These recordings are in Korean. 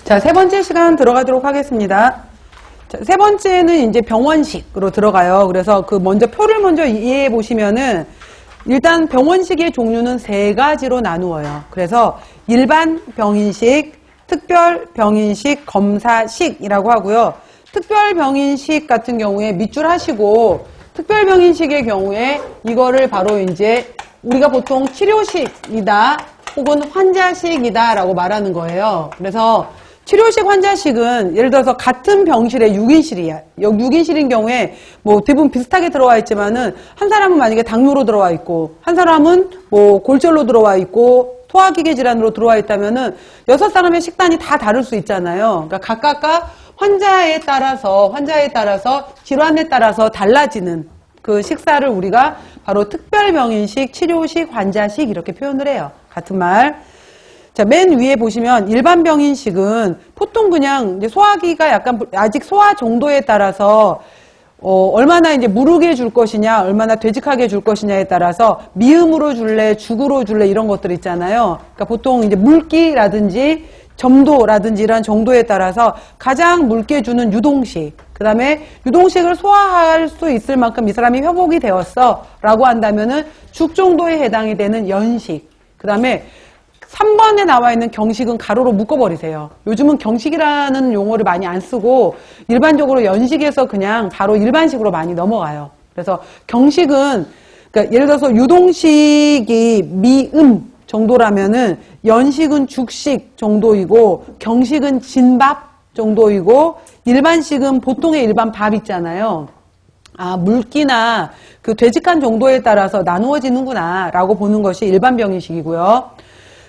자, 세 번째 시간 들어가도록 하겠습니다. 자, 세 번째는 이제 병원식으로 들어가요. 그래서 그 먼저 표를 먼저 이해해 보시면은 일단 병원식의 종류는 세 가지로 나누어요. 그래서 일반 병인식, 특별 병인식, 검사식이라고 하고요. 특별 병인식 같은 경우에 밑줄 하시고 특별 병인식의 경우에 이거를 바로 이제 우리가 보통 치료식이다 혹은 환자식이다 라고 말하는 거예요. 그래서 치료식 환자식은 예를 들어서 같은 병실에 6인실이야. 6인실인 경우에 뭐 대부분 비슷하게 들어와 있지만은 한 사람은 만약에 당뇨로 들어와 있고 한 사람은 뭐 골절로 들어와 있고 소화기계 질환으로 들어와 있다면은 6사람의 식단이 다 다를 수 있잖아요. 그러니까 각각 환자에 따라서 질환에 따라서 달라지는 그 식사를 우리가 바로 특별병인식, 치료식, 환자식 이렇게 표현을 해요. 같은 말. 자, 맨 위에 보시면 일반 병인식은 보통 그냥 이제 소화기가 약간 아직 소화 정도에 따라서 얼마나 이제 무르게 줄 것이냐, 얼마나 되직하게 줄 것이냐에 따라서 미음으로 줄래, 죽으로 줄래 이런 것들 있잖아요. 그러니까 보통 이제 물기라든지 점도라든지 이런 정도에 따라서 가장 묽게 주는 유동식, 그 다음에 유동식을 소화할 수 있을 만큼 이 사람이 회복이 되었어 라고 한다면은 죽 정도에 해당이 되는 연식, 그 다음에 3번에 나와 있는 경식은 가로로 묶어버리세요. 요즘은 경식이라는 용어를 많이 안 쓰고 일반적으로 연식에서 그냥 바로 일반식으로 많이 넘어가요. 그래서 경식은 그러니까 예를 들어서 유동식이 미음 정도라면은 연식은 죽식 정도이고 경식은 진밥 정도이고 일반식은 보통의 일반 밥 있잖아요. 아, 물기나 그 되직한 정도에 따라서 나누어지는구나 라고 보는 것이 일반 병인식이고요.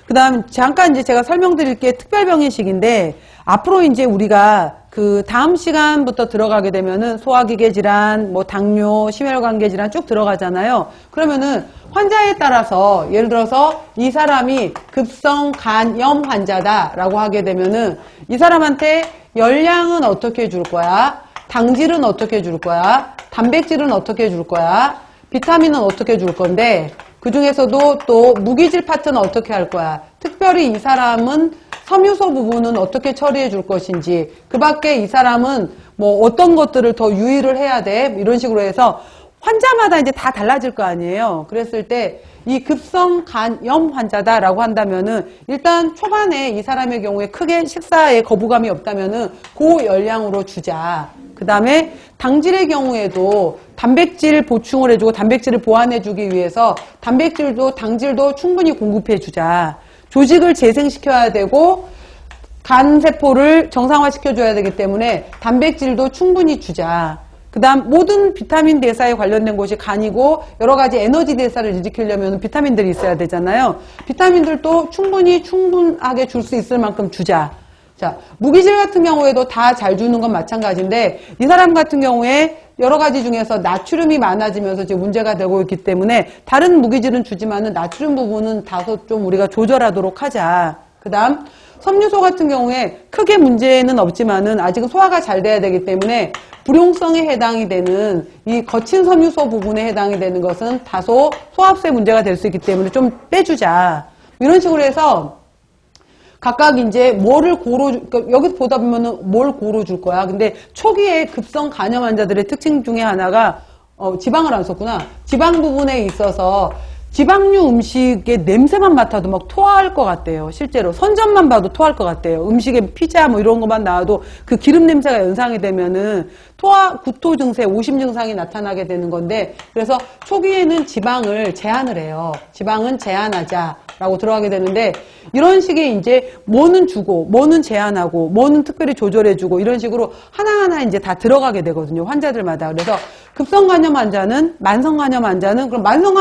그 다음 잠깐 이제 제가 설명드릴 게 특별병인식인데 앞으로 이제 우리가 그 다음 시간부터 들어가게 되면은 소화기계 질환, 뭐 당뇨, 심혈관계 질환 쭉 들어가잖아요. 그러면은 환자에 따라서 예를 들어서 이 사람이 급성 간염 환자다라고 하게 되면은 이 사람한테 열량은 어떻게 줄 거야? 당질은 어떻게 줄 거야? 단백질은 어떻게 줄 거야? 비타민은 어떻게 줄 건데 그 중에서도 또 무기질 파트는 어떻게 할 거야? 특별히 이 사람은 섬유소 부분은 어떻게 처리해 줄 것인지, 그 밖에 이 사람은 뭐 어떤 것들을 더 유의를 해야 돼? 이런 식으로 해서 환자마다 이제 다 달라질 거 아니에요. 그랬을 때 이 급성 간염 환자다라고 한다면은 일단 초반에 이 사람의 경우에 크게 식사에 거부감이 없다면은 고열량으로 주자. 그 다음에 당질의 경우에도 단백질 보충을 해주고 단백질을 보완해주기 위해서 단백질도 당질도 충분히 공급해주자. 조직을 재생시켜야 되고 간세포를 정상화시켜줘야 되기 때문에 단백질도 충분히 주자. 그 다음 모든 비타민 대사에 관련된 곳이 간이고 여러 가지 에너지 대사를 일으키려면 비타민들이 있어야 되잖아요. 비타민들도 충분하게 줄 수 있을 만큼 주자. 자, 무기질 같은 경우에도 다 잘 주는 건 마찬가지인데 이 사람 같은 경우에 여러 가지 중에서 나트륨이 많아지면서 지금 문제가 되고 있기 때문에 다른 무기질은 주지만은 나트륨 부분은 다소 좀 우리가 조절하도록 하자. 그 다음 섬유소 같은 경우에 크게 문제는 없지만은 아직은 소화가 잘 돼야 되기 때문에 불용성에 해당이 되는 이 거친 섬유소 부분에 해당이 되는 것은 다소 소화흡수에 문제가 될 수 있기 때문에 좀 빼주자. 이런 식으로 해서 각각 이제 뭐를 그러니까 여기서 보다 보면은 뭘 고루 줄 거야. 근데 초기에 급성 간염 환자들의 특징 중에 하나가 지방을 안 썼구나. 지방 부분에 있어서 지방류 음식의 냄새만 맡아도 막 토할 것 같대요. 실제로 선전만 봐도 토할 것 같대요. 음식에 피자 뭐 이런 것만 나와도 그 기름 냄새가 연상이 되면은 구토 증세, 오심 증상이 나타나게 되는 건데 그래서 초기에는 지방을 제한을 해요. 지방은 제한하자라고 들어가게 되는데 이런 식의 이제 뭐는 주고 뭐는 제한하고 뭐는 특별히 조절해주고 이런 식으로 하나하나 이제 다 들어가게 되거든요. 환자들마다. 그래서 급성 간염 환자는 만성 간염 환자는 그럼 만성